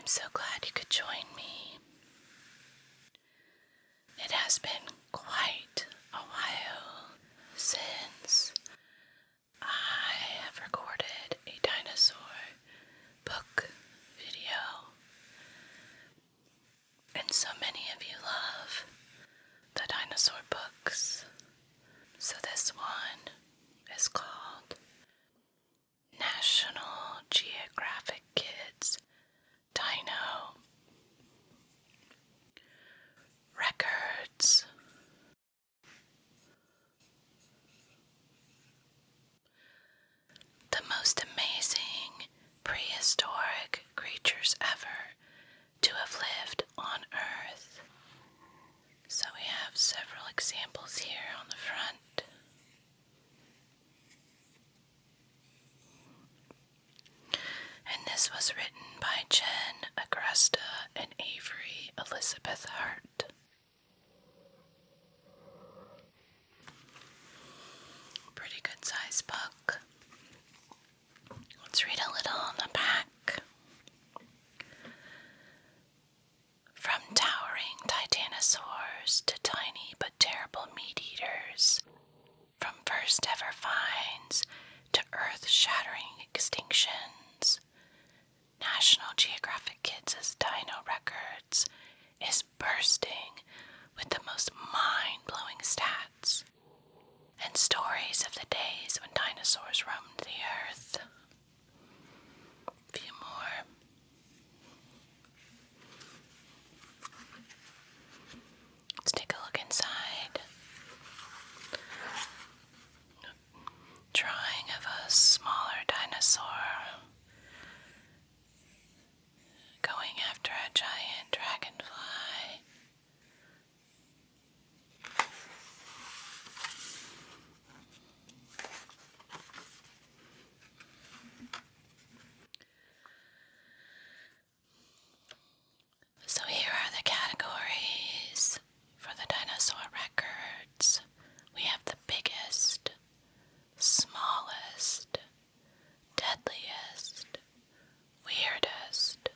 so glad you could join me. It has been quite a while since I have recorded a dinosaur book video, and so many of you love the dinosaur books. So this one is called National Geographic Kids Dino Records. The most amazing prehistoric creatures ever to have lived on Earth. So we have several examples here on the front. And this was written by Jen Agresta and Avery Elizabeth Hart. Pretty good size book. Let's read a little on the back. From towering titanosaurs to tiny but terrible meat eaters, from first ever finds to earth-shattering extinctions, National Geographic Kids' Dino Records is bursting with the most mind-blowing stats and stories of the days when dinosaurs roamed the earth. A few more. Let's take a look inside. Drawing of a smaller dinosaur going after a giant dragonfly. So here are the categories for the dinosaur records. We have the biggest, smallest, deadliest, weirdest,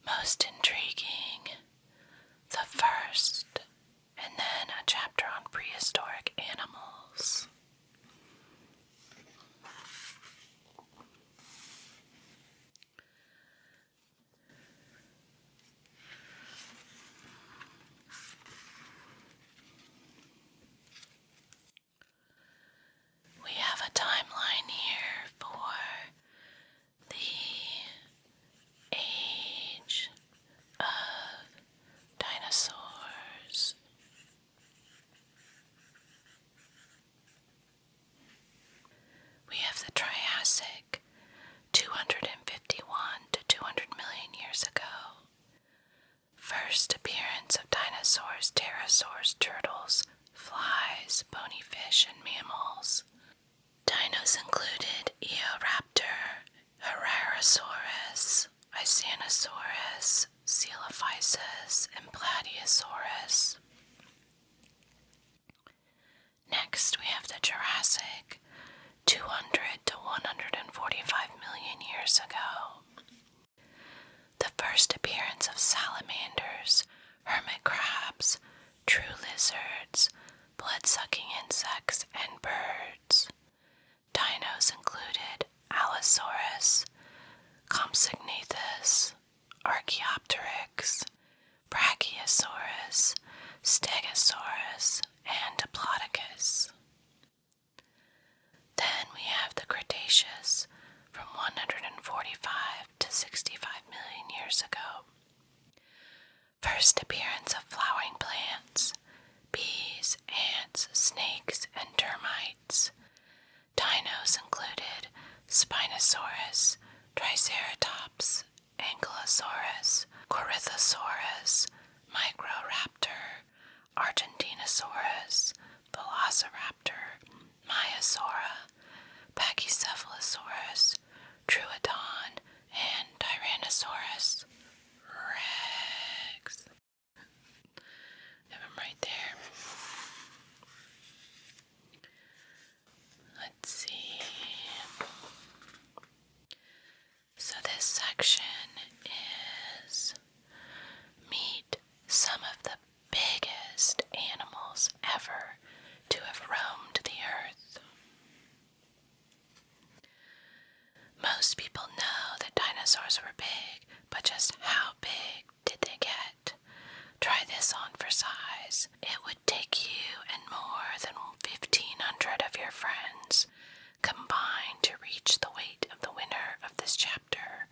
most intriguing, the first, and then a chapter on prehistoric animals. We have a timeline here for the age of dinosaurs. We have the Triassic, 251 to 200 million years ago. First appearance of dinosaurs, pterosaurs, turtles, flies, bony fish, and mammals. Dinos included Eoraptor, Herrerasaurus, Isanosaurus, Coelophysis, and Plateosaurus. Next, we have the Jurassic, 200 to 145 million years ago. The first appearance of salamanders, hermit crabs, true lizards, blood-sucking insects, and birds. Dinos included Allosaurus, Compsognathus, Archaeopteryx, Brachiosaurus, Stegosaurus, and Diplodocus. Then we have the Cretaceous, from 145 to 65 million years ago. First appearance of flowering plants, bees, ants, snakes, and termites. Dinos included Spinosaurus, Triceratops, Ankylosaurus, Corythosaurus, Microraptor, Argentinosaurus, Velociraptor, Maiasaura, Pachycephalosaurus, Troodon, and Tyrannosaurus Rex. Have him right there. Let's see. So this section Most people know that dinosaurs were big, but just how big did they get? Try this on for size. It would take you and more than 1,500 of your friends combined to reach the weight of the winner of this chapter.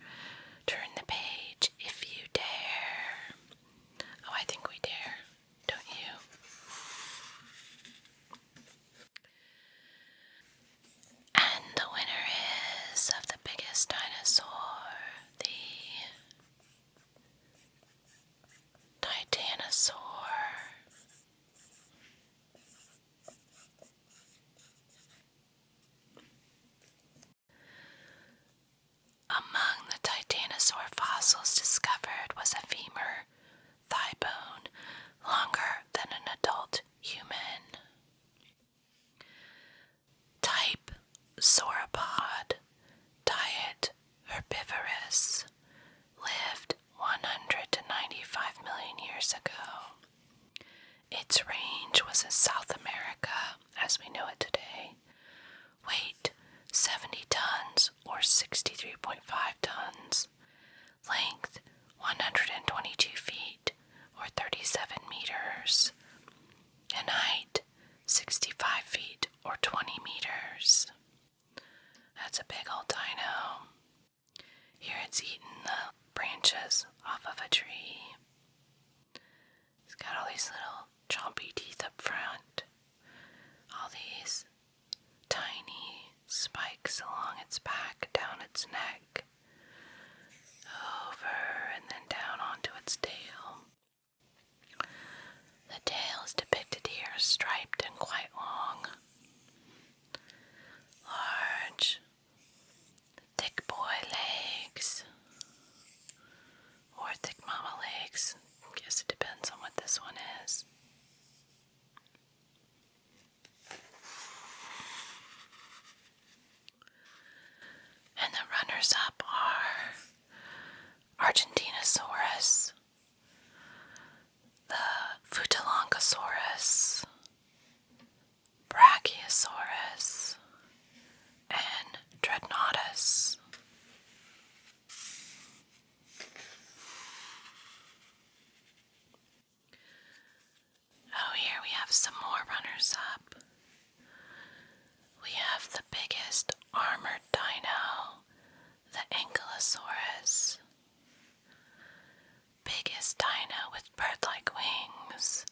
Turn the page if you dare. Oh, I think we dare, don't you? And the winner is of the biggest dinosaur, the Dinosaur. Among the Dinosaur fossils discovered was a femur thigh bone longer than an adult human. Type sauropod, diet herbivorous, lived 100 to 95 million years ago. Its range was in South America as we know it today. Weight 70 tons or 63.5 tons. Length 122 feet or 37 meters. And height 65 feet or 20 meters. That's a big old dino. Here it's eating the branches off of a tree. It's got all these little chompy teeth up front. All these tiny spikes along its back, down its neck, over and then down onto its tail. The tail is depicted here as striped and quite long. Large, thick boy legs, or thick mama legs. Guess it depends on what this one is. And the runners-up are Argentinosaurus, the Futalonctosaurus, Brachiosaurus, and Dreadnoughtus. Oh, here we have some more runners-up. We have the biggest armored dino, the Ankylosaurus. Biggest dino with bird-like wings,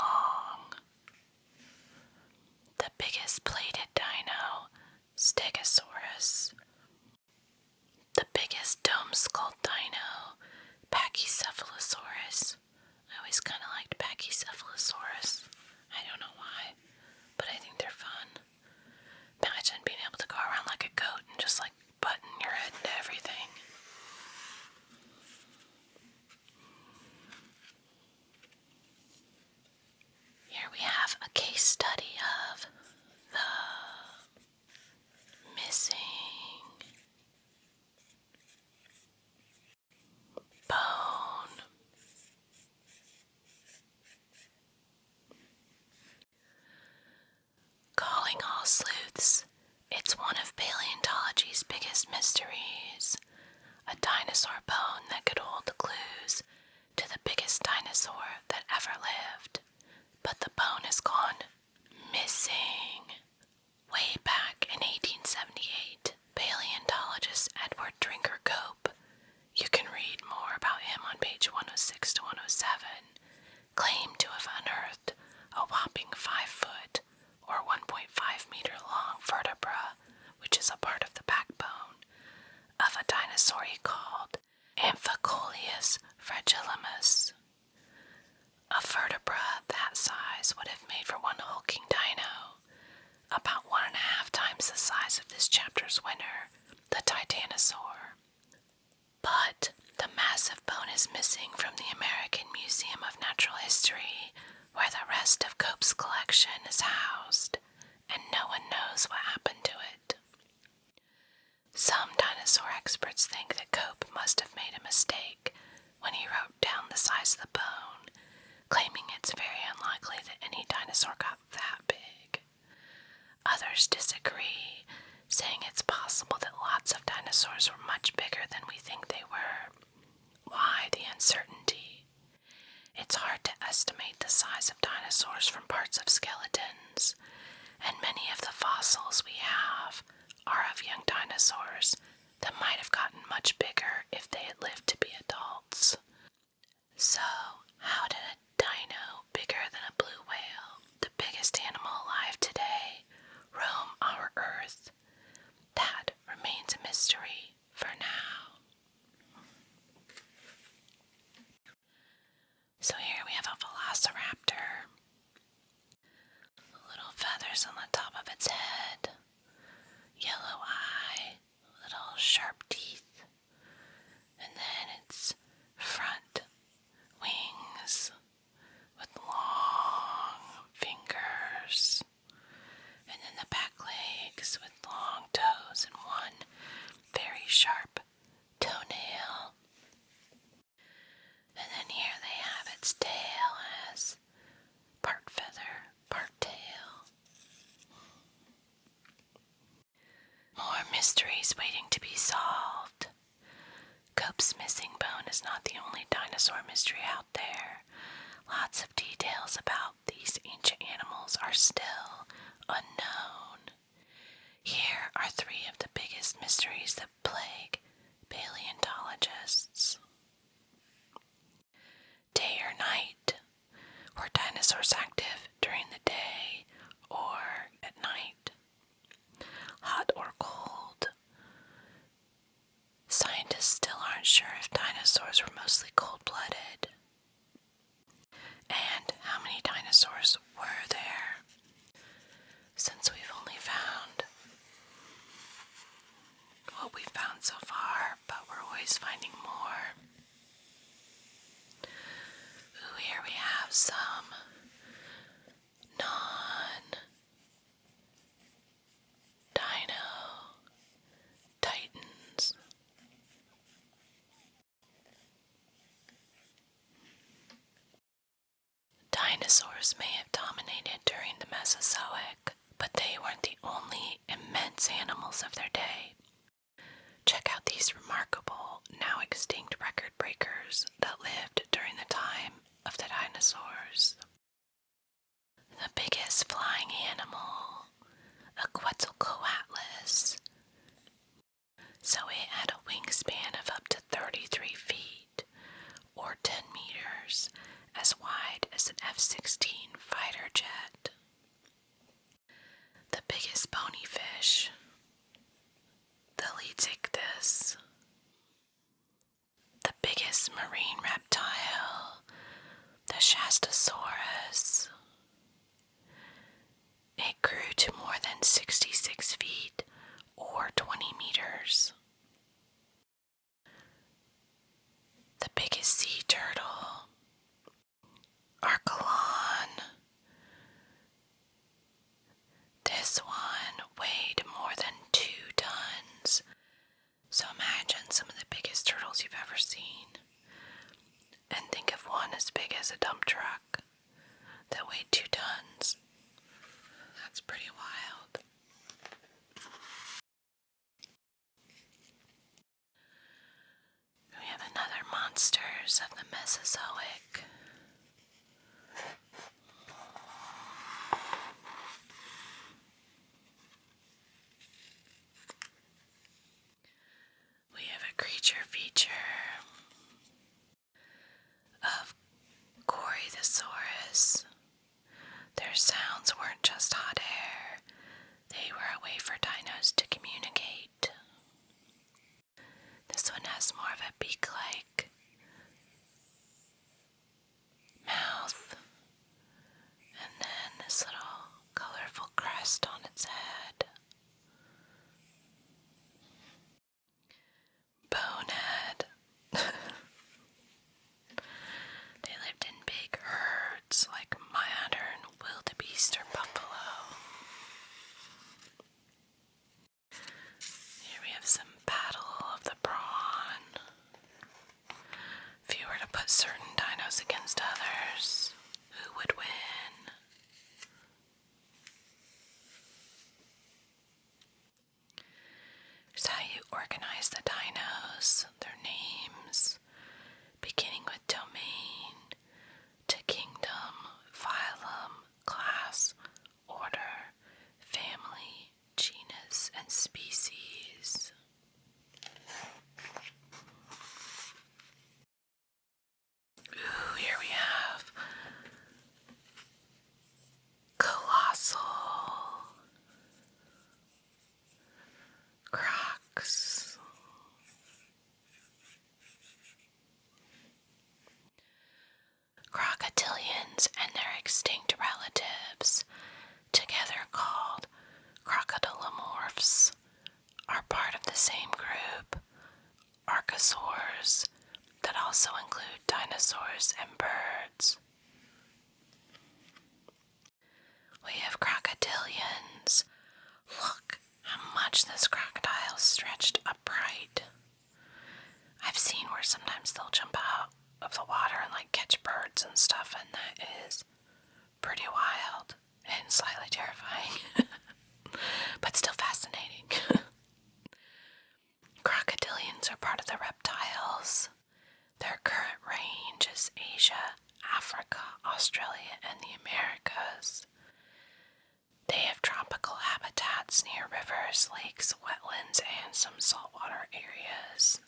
Long. The biggest plated dino, Stegosaurus. The biggest dome-skulled dino, Pachycephalosaurus. I always kind of liked Pachycephalosaurus. I don't know why, but I think they're fun. Imagine being able to go around like a goat and just like button your head into everything. Here we have a case study of the missing bone. Calling all sleuths, it's one of paleontology's biggest mysteries. A dinosaur bone that could hold the clues to the biggest dinosaur that ever lived. But the bone has gone missing. Way back in 1878, paleontologist Edward Drinker Cope, you can read more about him on page 106 to 107, claimed to have unearthed a whopping 5-foot or 1.5-meter long vertebra, which is a part of the backbone, of a dinosaur he called Amphicoleus fragilis. A vertebra that size would have made for one hulking dino, about 1.5 times the size of this chapter's winner, the Titanosaur. But the massive bone is missing from the American Museum of Natural History, where the rest of Cope's collection is housed, and no one knows what happened to it. Some dinosaur experts think that Cope must have made a mistake when he wrote down the size of the bone, claiming it's very unlikely that any dinosaur got that big. Others disagree, saying it's possible of young dinosaurs that might have gotten much bigger if they had lived to be adults. So, how did a dino bigger than a blue whale, the biggest animal alive today, roam our Earth? That remains a mystery for now. So here we have a velociraptor. Little feathers on the top of its head, yellow eye, little sharp teeth, and then its front wings with long fingers, and then the back legs with long toes and one very sharp toenail. And then here they have its tail as part feather, part tail. More mysteries waiting to be solved. Cope's missing bone is not the only dinosaur mystery out there. Lots of details about these ancient animals are still unknown. Here are three of the biggest mysteries that plague paleontologists. Day or night? Were dinosaurs active during the day or at night? Hot or cold? Scientists still aren't sure if dinosaurs were mostly cold-blooded. And how many dinosaurs were there? Since we've only found what we've found so far, but we're always finding more. Ooh, here we have some non-dino titans. Dinosaurs may have dominated during the Mesozoic, but they weren't the only immense animals of their day. Check out these remarkable, now extinct record breakers that lived during the time of the dinosaurs. The biggest flying animal, a Quetzalcoatlus. So it had a wingspan of up to 33 feet, or 10 meters, as wide as an F-16 fighter jet. The biggest bony fish, the Leedsichthys. The biggest marine reptile, the Shastasaurus. It grew to more than 66 feet, or 20 meters. The biggest sea turtle, Archelon. This one weighed more than 2 tons. So imagine some of the biggest turtles you've ever seen. And think of one as big as a dump truck that weighed 2 tons. That's pretty wild. We have another monsters of the Mesozoic. We have a creature feature of Corythosaurus. Their sounds weren't just hot air, they were a way for dinos to communicate. This one has more of a beak-like mouth, and then this little colorful crest on its head. Bonehead. They lived in big herds like modern wildebeest or buffalo. Here we have some battle of the brawn. If you were to put certain dinos against others, who would win? Here's how you organize the dinos, their names, beginning with domain to kingdom, phylum, class, order, family, genus, and species. watch this crocodile stretched upright. I've seen where sometimes they'll jump out of the water and like catch birds and stuff, and that is pretty wild and slightly terrifying, but still fascinating. Crocodilians are part of the reptiles. Their current range is Asia, Africa, Australia, and the Americas. They have tropical habitats near rivers, lakes, wetlands, and some saltwater areas.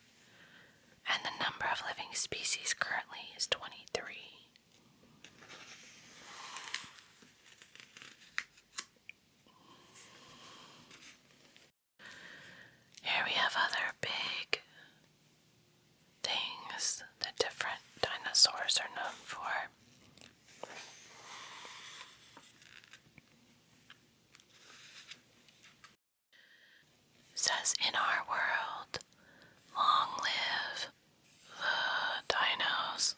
And the number of living species currently is 23. Here we have other big things that different dinosaurs are known for. It says, in our world, long live the dinos, ?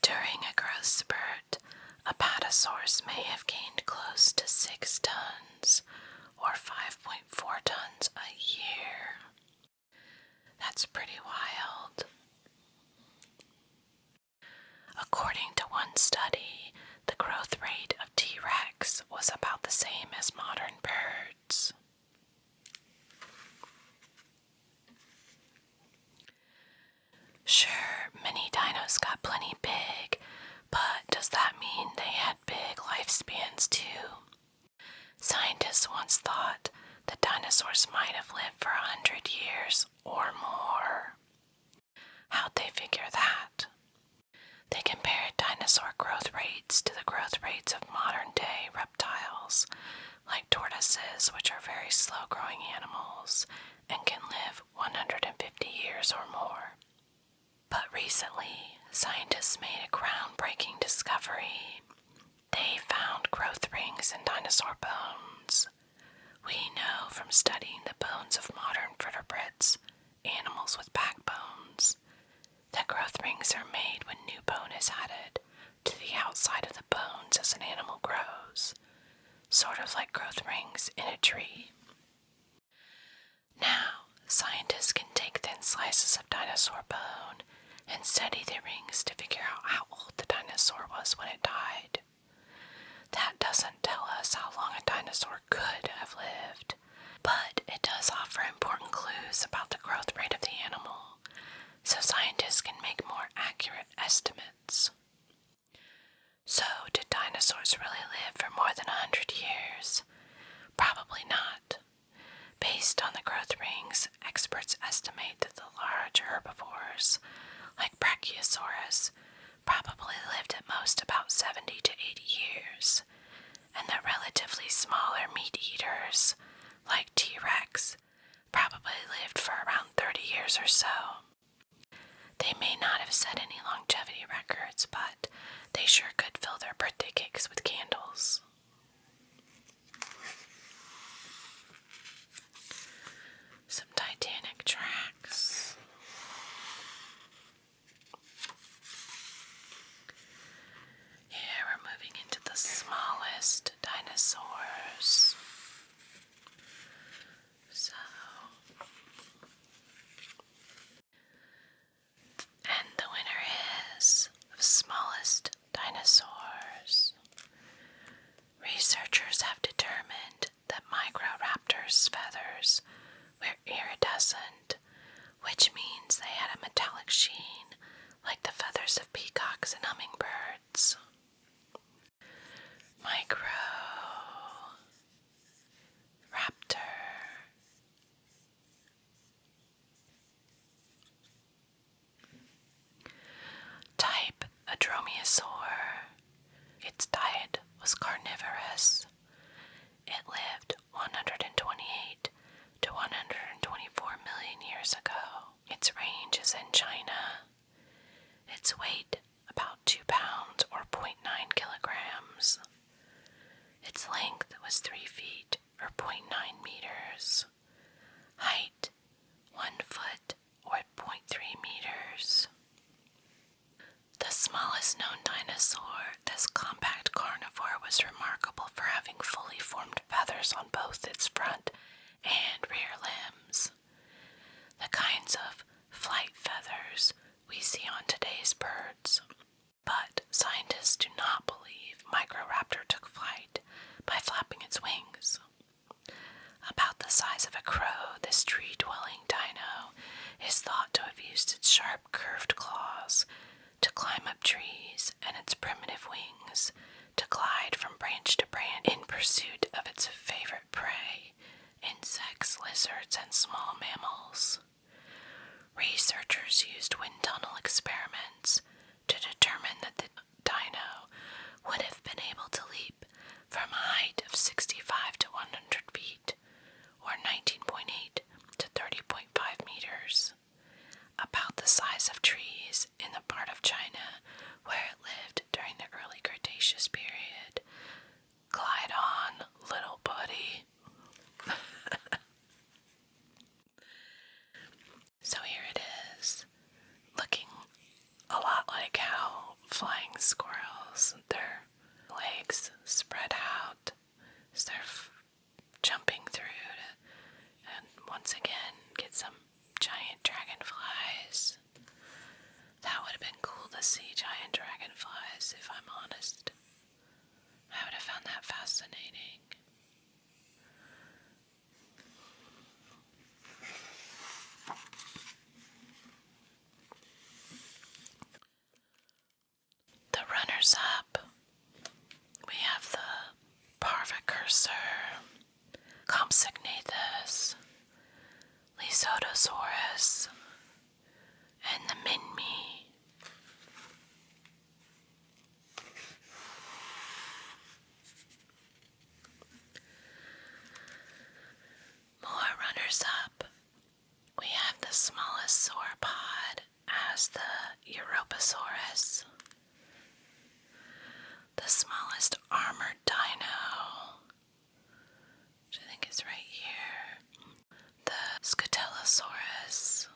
During a growth spurt, apatosaurs may have gained close to 6 tons, or 5.4 tons a year. That's pretty wild. According to one study, the growth rate of T-Rex was about the same as modern birds. Sure, many dinos got plenty big, but does that mean they had big lifespans too? Scientists once thought that dinosaurs might have lived for 100 years or more. How'd they figure that? They compared dinosaur growth rates to the growth rates of modern-day reptiles, like tortoises, which are very slow-growing animals and can live 150 years or more. But recently, scientists made a groundbreaking discovery. They found growth rings in dinosaur bones. We know from studying the bones of modern vertebrates, animals with backbones, that growth rings are made when new bone is added to the outside of the bones as an animal grows, sort of like growth rings in a tree. Now, scientists can take thin slices of dinosaur bone and study the rings to figure out how old the dinosaur was when it died. That doesn't tell us how long a dinosaur could have lived, but it does offer important clues about the growth rate of the animal, so scientists can make more accurate estimates. So, did dinosaurs really live for more than 100 years? Probably not. Based on the growth rings, experts estimate that the large herbivores, like Brachiosaurus, probably lived at most about 70 to 80 years, and the relatively smaller meat eaters, like T-Rex, probably lived for around 30 years or so. They may not have set any longevity records, but they sure could fill their birthday cakes with candles. Some Titanic tracks. Here we're moving into the smallest dinosaurs. And the winner is the smallest dinosaurs. Researchers have determined that Microraptor's feathers were iridescent, which means they had a metallic sheen like the feathers of peacocks and hummingbirds. Microraptor. Type a dromaeosaur. Its diet was carnivorous. It lived 128 to 124 million years ago. Its range is in China. Its weight about 2 pounds or 0.9 kilograms. Its length was 3 feet or 0.9 meters. Height 1 foot or 0.3 meters. The smallest known dinosaur, this compact carnivore was remarkable for having fully formed feathers on both its front and rear limbs. The kinds of flight feathers we see on today's birds. But scientists do not believe Microraptor took flight by flapping its wings. About the size of a crow, this tree-dwelling dino is thought to have used its sharp, curved claws to climb up trees and its primitive wings to glide from branch to branch in pursuit of its favorite prey, insects, lizards, and small mammals. Researchers used wind tunnel experiments to determine that the dino would have been able to leap from a height of 65 to 100 feet, or 19.8 to 30.5 meters, about the size of trees in the part of China where it lived during the early Cretaceous period. Glide on, little buddy. So here it is, looking a lot like how flying squirrels, their legs spread out as they're jumping through and once again get some giant dragonflies. That would have been cool to see giant dragonflies, if I'm honest. I would have found that fascinating. The runners-up, we have the Parvicursor, Compsognathus, Lysotosaurus, and the Minmi. More runners-up, we have the smallest sauropod as the Europasaurus, the smallest armored dino, which I think is right here, the Scutellosaurus.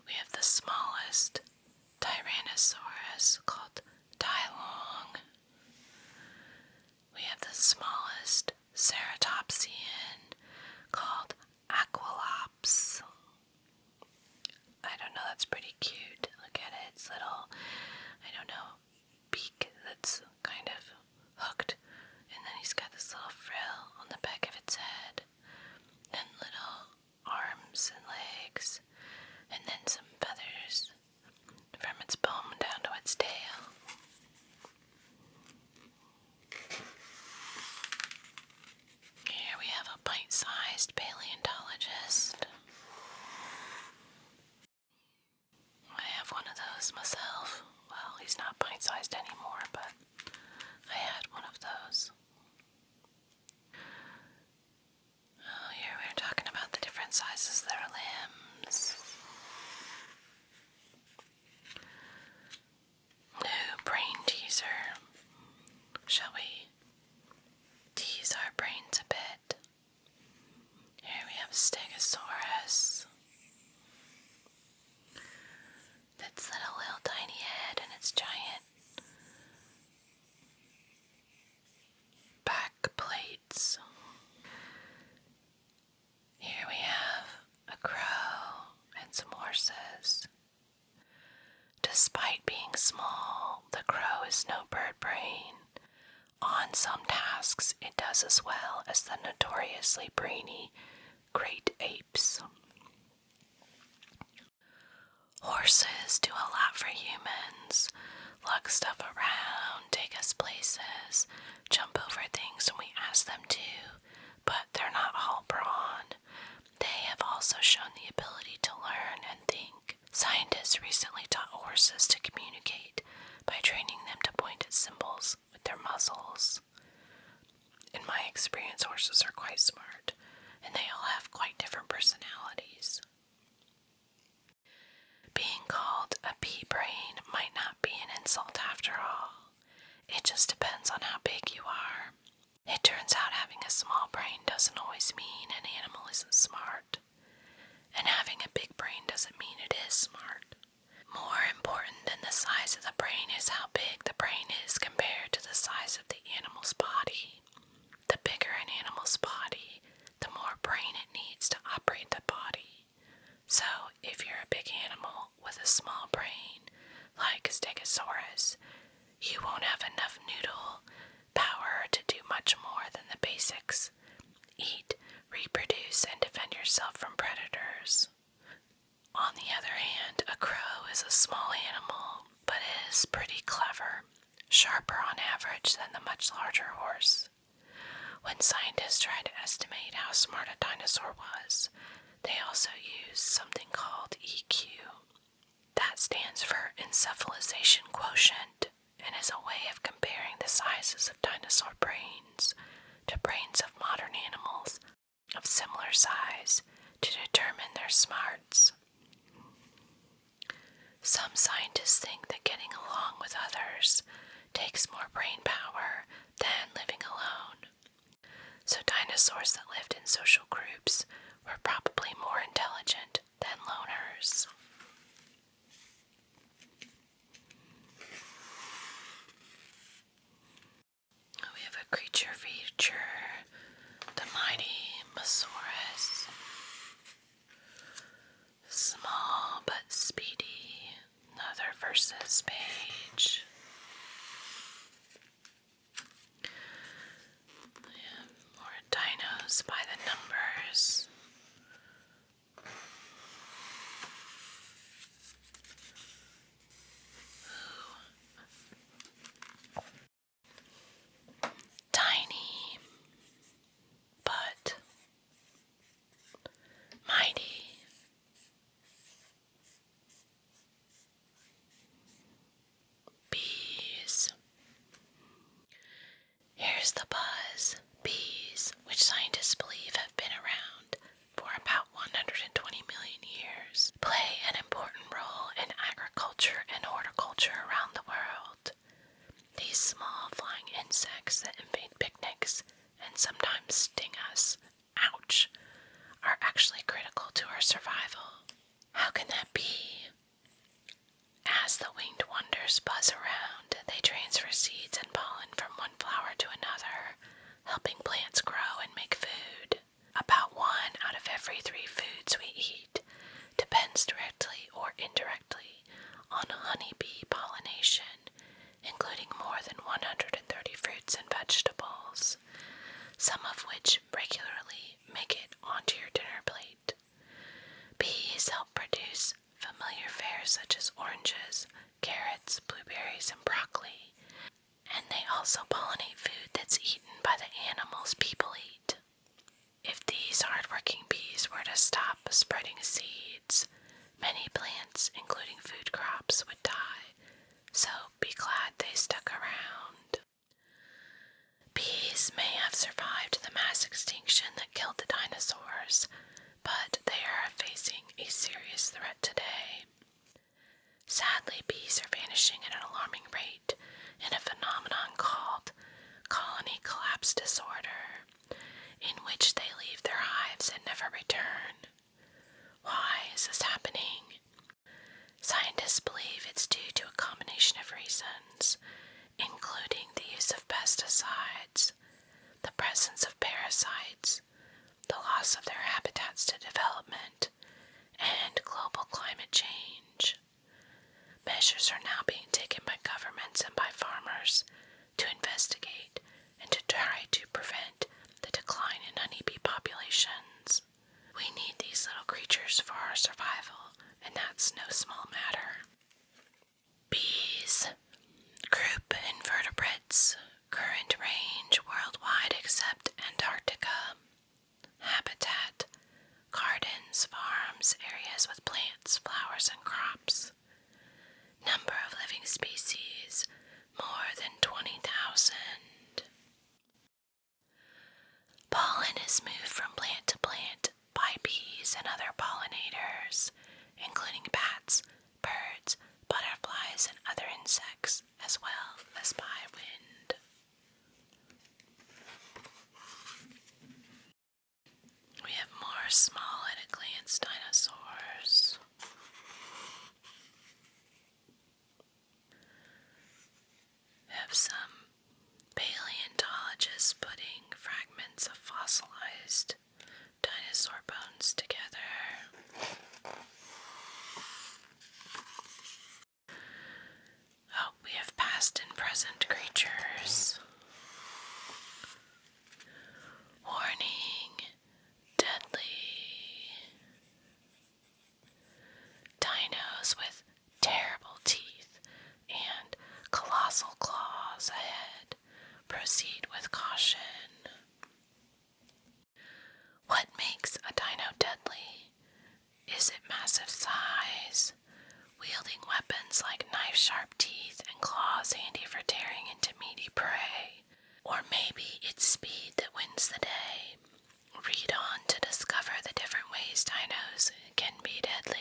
We have the smallest Tyrannosaurus called Dilong. We have the smallest ceratopsian called Aquilops. I don't know, that's pretty cute. Look at it, its little, beak that's kind of hooked, and then he's got this little frill on the back of its head, and little arms and legs, and then some feathers from its bum down to its tail. Here we have a bite-sized paleontologist. I have one of those myself. Well, he's not bite-sized anymore, but I had one of those. Oh, here we're talking about the different sizes of their limbs. New brain teaser. Shall we tease our brains a bit? Here we have Stegosaurus. Its little tiny head and its giant back plates. Here we have a crow and some horses. Despite being small, the crow is no bird brain. On some tasks, it does as well as the notoriously brainy great apes. Horses do a lot for humans, lug stuff around, take us places, jump over things when we ask them to, but they're not all brawn. They have also shown the ability to learn and think. Scientists recently taught horses to communicate by training them to point at symbols with their muzzles. In my experience, horses are quite smart, and they all have quite different personalities. Being called a pea brain might not be an insult after all. It just depends on how big you are. It turns out having a small brain doesn't always mean an animal isn't smart. And having a big brain doesn't mean it is smart. More important than the size of the brain is how big the brain is compared to the size of the animal's body. a small brain, like Stegosaurus, you won't have enough noodle power to do much more than the basics: eat, reproduce, and defend yourself from predators. On the other hand, a crow is a small animal, but it is pretty clever, sharper on average than the much larger horse. When scientists try to estimate how smart a dinosaur was, they also use something called EQ. That stands for encephalization quotient, and is a way of comparing the sizes of dinosaur brains to brains of modern animals of similar size to determine their smarts. Some scientists think that getting along with others takes more brain power than living alone. So dinosaurs that lived in social groups were probably more intelligent than loners. We have a creature feature, the mighty Mosaurus. Small but speedy. Another versus page. We have more dinos by the numbers. Tiny but mighty. Bees. Here's the buzz. Bees, which scientists believe have been around for about 120 million years, play an important role in agriculture and horticulture around the world. These small flying insects that invade picnics and sometimes sting us, ouch, are actually critical to our survival. How can that be? As the winged wonders buzz around, they transfer seeds and pollen from one flower to another, helping plants grow and make food. About 1 out of every 3 foods we eat depends directly or indirectly on honeybee pollination, including more than 130 fruits and vegetables, some of which regularly make it onto your dinner plate. Bees help produce familiar fare such as oranges, carrots, blueberries, and broccoli, and they also pollinate food that's eaten by the animals people eat. If these hardworking bees were to stop spreading seeds, many plants, including food crops, would die, so be glad they stuck around. Bees may have survived the mass extinction that killed the dinosaurs, but they are facing a serious threat today. Sadly, bees are vanishing at an alarming rate in a phenomenon called colony collapse disorder, in which they leave their hives and never return. Why is this happening? Scientists believe it's due to a combination of reasons, including the use of pesticides, the presence of parasites, the loss of their habitats to development, and global climate change. Measures are now being taken by governments and by farmers to investigate and to try to prevent the decline in honeybee populations. We need these little creatures for our survival, and that's no small matter. Bees. Group invertebrates. Current range worldwide except Antarctica. Habitat. Gardens, farms, areas with plants, flowers, and crops. Number of living species, more than 20,000. Pollen is moved from plant to plant by bees and other pollinators, including bats, birds, butterflies, and other insects, as well as by wind. We have more small at a glance dinosaurs. Have some paleontologists putting fragments of fossilized dinosaur bones together. maybe it's speed that wins the day. Read on to discover the different ways dinos can be deadly.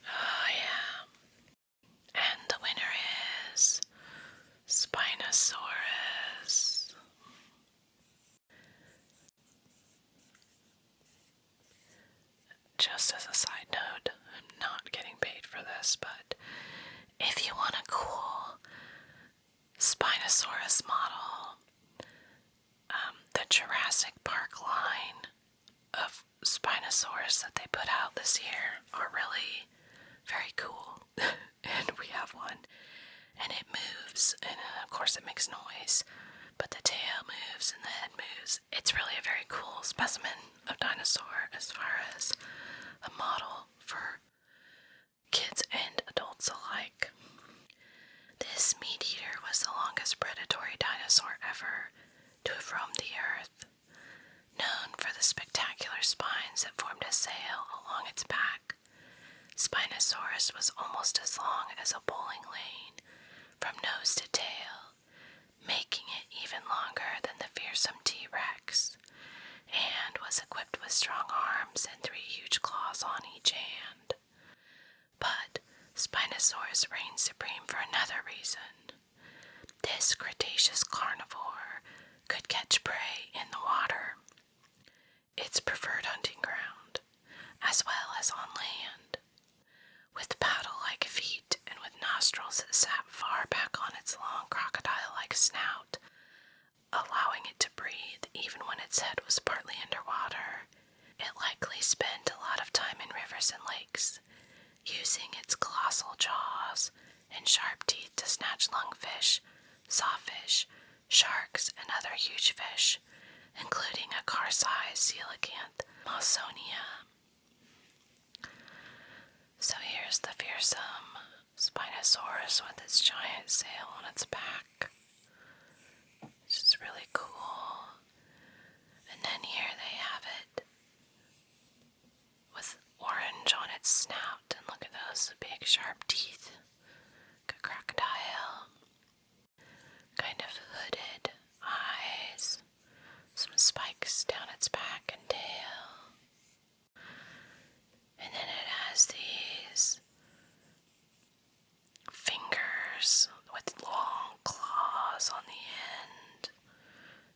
Oh yeah. And the winner is Spinosaurus. Just as a side note, I'm not getting paid for this, but if you want a cool Spinosaurus model, the Jurassic Park line of Spinosaurus that they put out this year are really very cool. And we have one. And it moves, and of course it makes noise, but the tail moves and the head moves. It's really a very cool specimen of dinosaur as far as a model for kids and adults alike. This meat-eater was the longest predatory dinosaur ever to have roamed the earth, known for the spectacular spines that formed a sail along its back. Spinosaurus was almost as long as a bowling lane from nose to tail, making it even longer than the fearsome T-Rex, and was equipped with strong arms and 3 huge claws on each hand. But Spinosaurus reigned supreme for another reason. This Cretaceous carnivore could catch prey in the water, its preferred hunting ground, as well as on land. With paddle-like feet and with nostrils that sat far back on its long crocodile-like snout, allowing it to breathe even when its head was partly underwater, it likely spent a lot of time in rivers and lakes, using its colossal jaws and sharp teeth to snatch lungfish, sawfish, sharks, and other huge fish, including a car-sized coelacanth, Mawsonia. So here's the fearsome Spinosaurus with its giant sail on its back. It's just really cool. And then here they have it with orange on its snout, and look at those big sharp teeth. Like a crocodile. Kind of hooded eyes. Some spikes down its back and tail. And then it has these fingers with long claws on the end.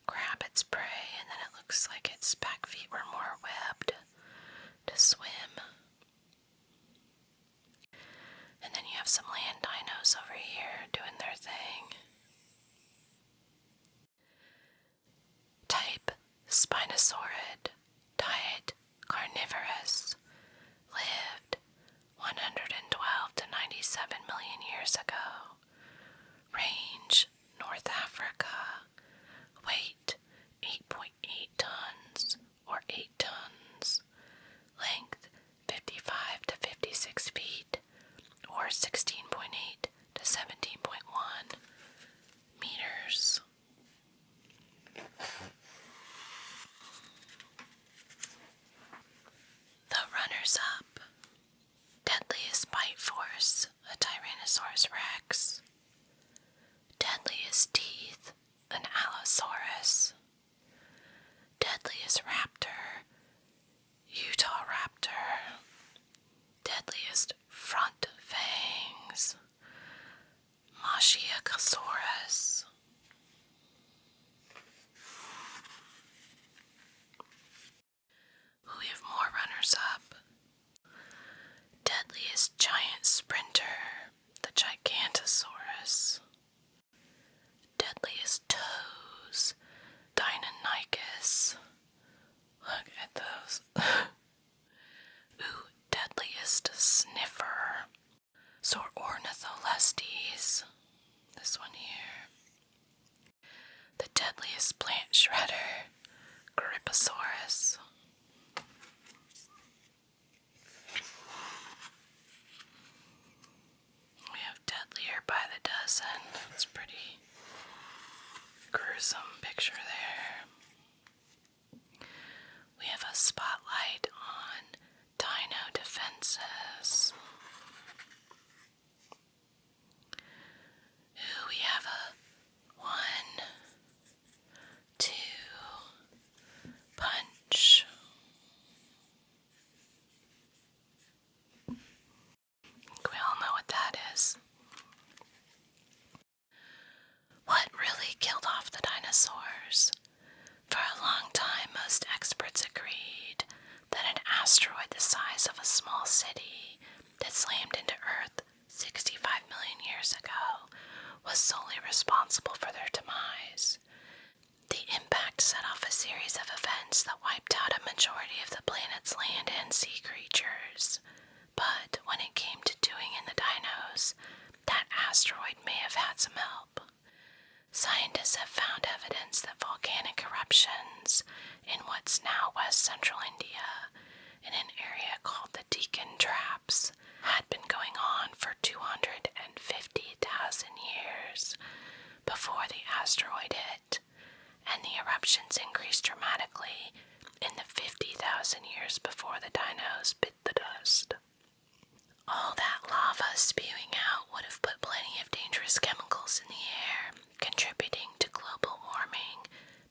Grab its prey, and then it looks like its back feet were more webbed to swim. And then you have some land dinos over here doing their thing. Type Spinosaurid, diet carnivorous, lived 112 to 97 million years ago. Range North Africa. Weight 8.8 tons or 8 tons. Length 55 to 56 feet or 16.8 to 17.1 meters. The runners-up: Deadliest bite force, a Tyrannosaurus rex. Deadliest teeth, an Allosaurus. Deadliest raptor, Utah raptor. Deadliest front fangs, Machiosaurus. We have more runners-up. Deadliest giant sprinter, the Gigantosaurus. Deadliest toes, Deinonychus. Look at those. Ooh, deadliest sniffer, Ornitholestes. This one here. The deadliest plant shredder, Gryposaurus. We have deadlier by the dozen. It's pretty gruesome picture there. We have a spotlight on dino defenses. is. Ooh, we have a 1, 2 punch. We all know what that is. What really killed off the dinosaurs? For a long time, most experts agreed that an asteroid the size of a small city that slammed into Earth 65 million years ago was solely responsible for their demise. The impact set off a series of events that wiped out a majority of the planet's land and sea creatures. But when it came to doing in the dinos, that asteroid may have had some help. Scientists have found evidence that volcanic eruptions in what's now west central India, in an area called the Deccan Traps, had been going on for 250,000 years before the asteroid hit, and the eruptions increased dramatically in the 50,000 years before the dinos bit the dust. All that lava spewing out would have put plenty of dangerous chemicals in the air, contributing to global warming,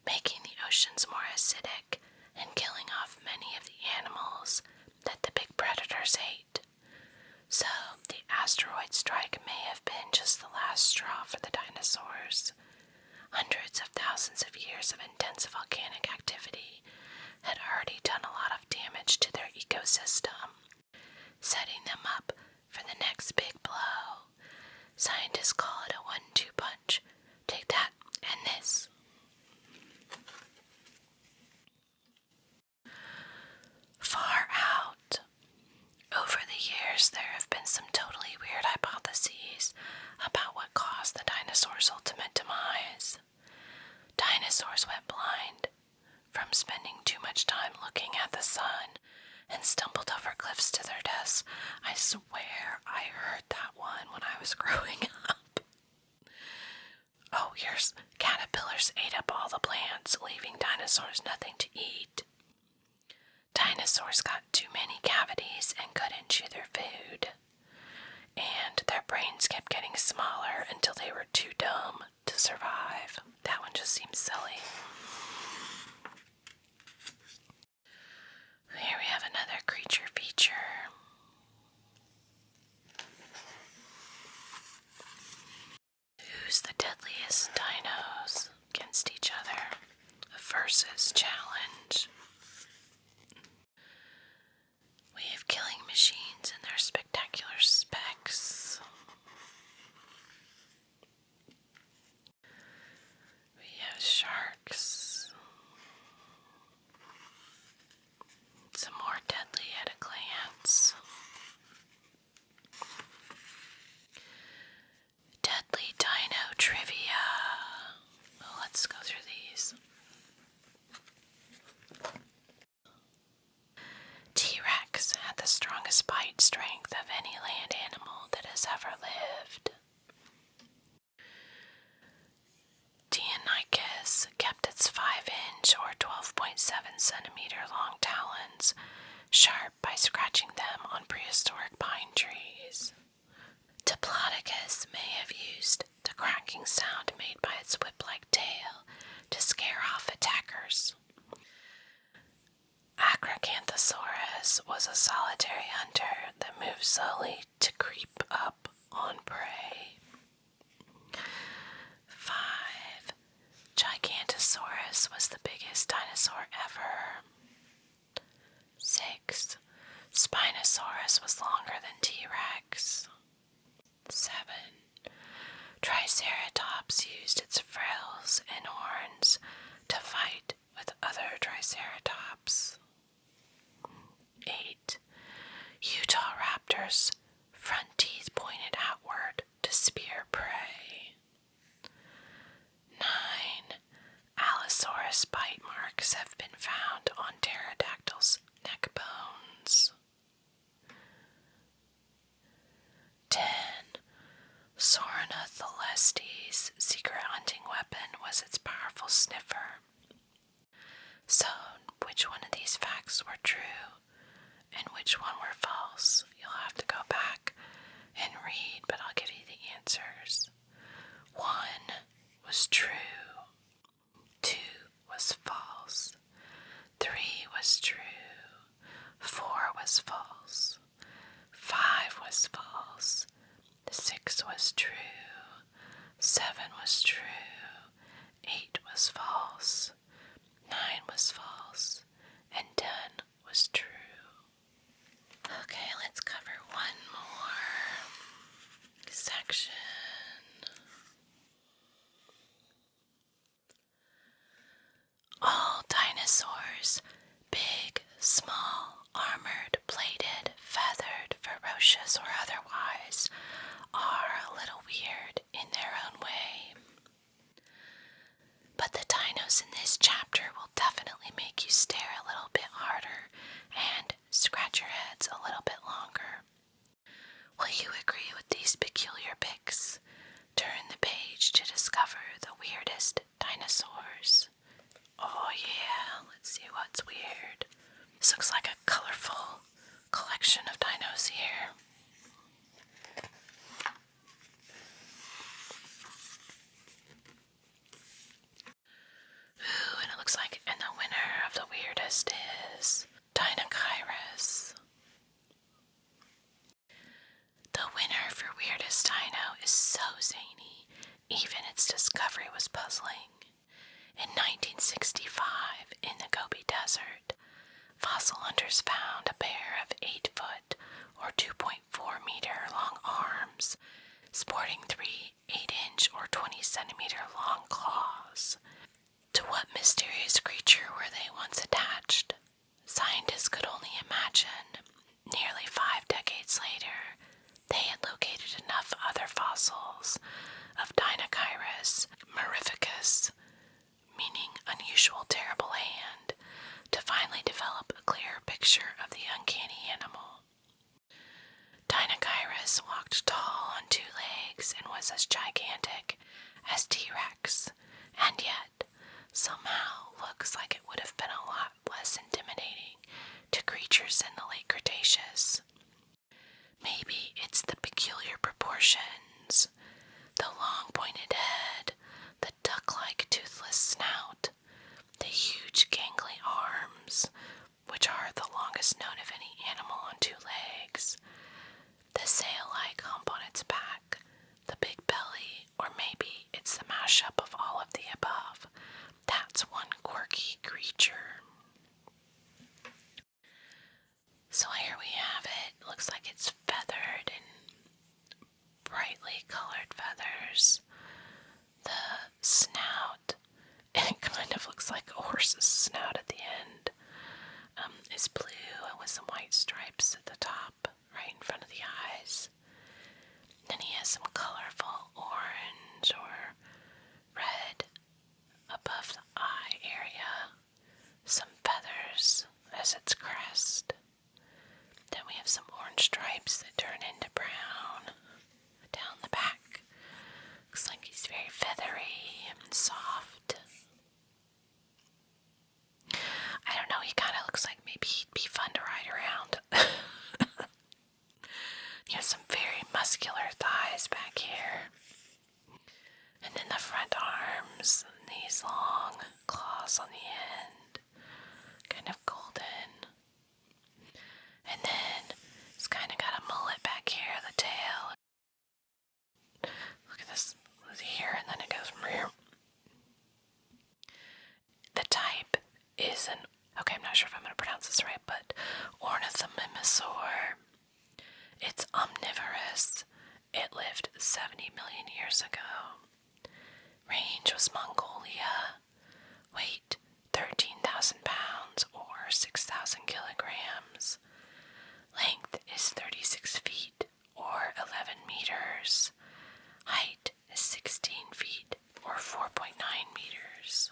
making the oceans more acidic, and killing off many of the animals that the big predators ate. So, the asteroid strike may have been just the last straw for the dinosaurs. Hundreds of thousands of years of intense volcanic activity had already done a lot of damage to their ecosystem, setting them up for the next big blow. Scientists call it a 1-2 punch. Take that and this. Far out. Over the years, there have been some totally weird hypotheses about what caused the dinosaurs' ultimate demise. Dinosaurs went blind from spending too much time looking at the sun and stumbled over cliffs to their deaths. I swear I heard that one when I was growing up. Oh, here's caterpillars ate up all the plants, leaving dinosaurs nothing to eat. Dinosaurs got too many cavities and couldn't chew their food. And their brains kept getting smaller until they were too dumb to survive. That one just seems silly. Here we have another creature feature. Who's the deadliest dinos against each other? A versus challenge. We have killing machines and their spectacular specs. We have sharks. Some more deadly at a glance. Deadly dino trivia. Well, let's go through these. T-Rex had the strongest bite strength of any land animal that has ever lived. Deinonychus kept its 5-inch or 12.7-centimeter long talons sharp by scratching them on prehistoric pine trees. Diplodocus may have used the cracking sound made by its whip-like tail to scare off attackers. Acrocanthosaurus was a solitary hunter that moved slowly to creep up on prey. 5. Gigantosaurus was the biggest dinosaur ever. 6. Spinosaurus was longer than T-Rex. 7. Triceratops used its frills and horns to fight with other Triceratops. 8. Utah raptors' front teeth pointed outward to spear prey. 9. Allosaurus bite marks have been found on pterodactyls' neck bones. 10. Sauronothelestes' secret hunting weapon was its powerful sniffer. So, which one of these facts were true, and which one were false. You'll have to go back and read, but I'll give you the answers. 1 was true. 2 was false. 3 was true. 4 was false. 5 was false. 6 was true. 7 was true. 8 was false. 9 was false. And 10 was true. Okay, let's cover one more section. All dinosaurs, big, small, armored, plated, feathered, ferocious, or otherwise, are a little weird in their own way. But the dinos in this chapter will definitely make you stare a little bit harder and scratch your heads a little bit longer. Will you agree with these peculiar pics? Turn the page to discover the weirdest dinosaurs. Oh yeah, let's see what's weird. This looks like a colorful collection of dinos here. Ooh, and it looks like, and the winner of the weirdest is Dinosaurs. The winner for weirdest dino is so zany, even its discovery was puzzling. In 1965, in the Gobi Desert, fossil hunters found a pair of 8-foot or 2.4 meter long arms, sporting 3 8-inch or 20 centimeter long claws. To what mysterious creature were they once attached? Scientists could only imagine. Nearly 5 decades later, they had located enough other fossils of Dinosaurus mirificus, meaning unusual terrible hand, to finally develop a clearer picture of the uncanny animal. Dinosaurus walked tall on 2 legs and was as gigantic as T-Rex, and yet somehow looks like it would have been a lot less intimidating to creatures in the late Cretaceous. Maybe it's the peculiar proportions, the long pointed head, the duck-like toothless snout, the huge gangly arms, which are the longest known of any animal on 2 legs, the sail-like hump on its back, the big belly, or maybe it's the mashup of all of the above. That's one quirky creature. So here we have it. Looks like it's feathered in brightly colored feathers. The snout, it kind of looks like a horse's snout at the end, is blue and with some white stripes at the top, right in front of the eyes. Then he has some colorful orange or red above the eye area, some feathers as its crest. Then we have some orange stripes that turn into brown down the back. Looks like he's very feathery and soft. I don't know, he kind of looks like maybe he'd be fun to ride around. He has some very muscular thighs back here. And then the front arms, and these long claws on the end, kind of golden. And then it's kind of got a mullet back here, the tail. Look at this here, and then it goes from here. The type is okay, I'm not sure if I'm going to pronounce this right, but ornithomimosaur. It's omnivorous. It lived 70 million years ago. Range was Mongolia. Weight 13,000 pounds or 6,000 kilograms. Length is 36 feet or 11 meters. Height is 16 feet or 4.9 meters.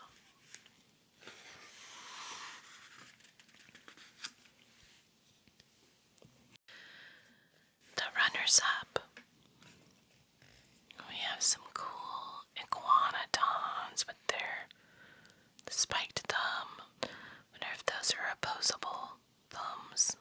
The runners-up. We have some cool iguanodons with their spiked thumb. Wonder if those are opposable thumbs.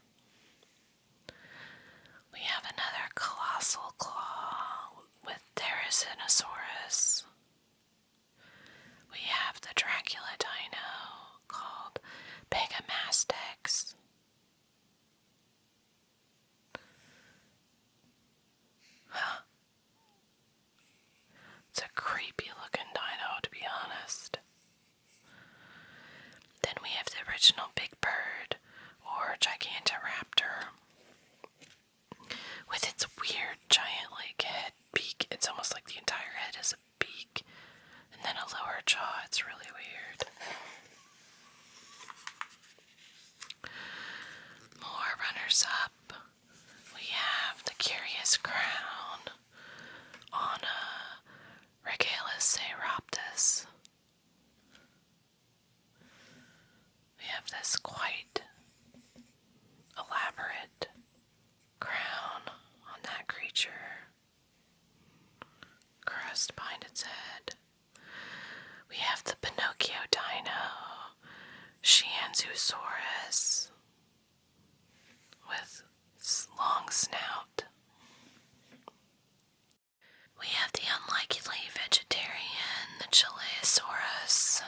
crown on a Regalis. We have this quite elaborate crown on that creature, crust behind its head. We have the Pinocchio dino, Shianzusaurus, with its long snout. We have the unlikely vegetarian, the Chileosaurus.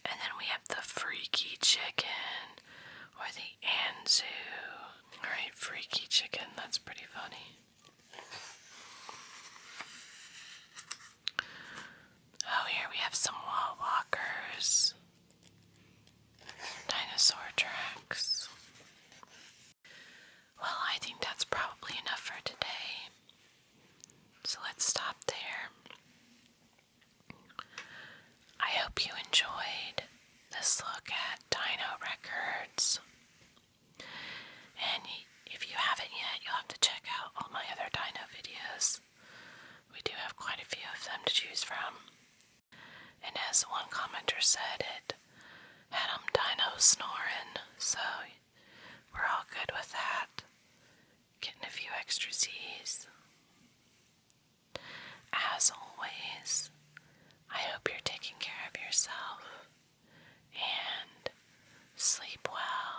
And then we have the freaky chicken, or the Anzu. Alright, freaky chicken, that's pretty funny. Oh, here we have some wall walkers. Dinosaur tracks. Well, I think that's probably enough for today. So let's stop there. I hope you enjoyed this look at dino records. And if you haven't yet, you'll have to check out all my other dino videos. We do have quite a few of them to choose from. And as one commenter said, it had dino snoring, so we're all good with that. Getting a few extra Z's. As always, I hope you're taking care of yourself and sleep well.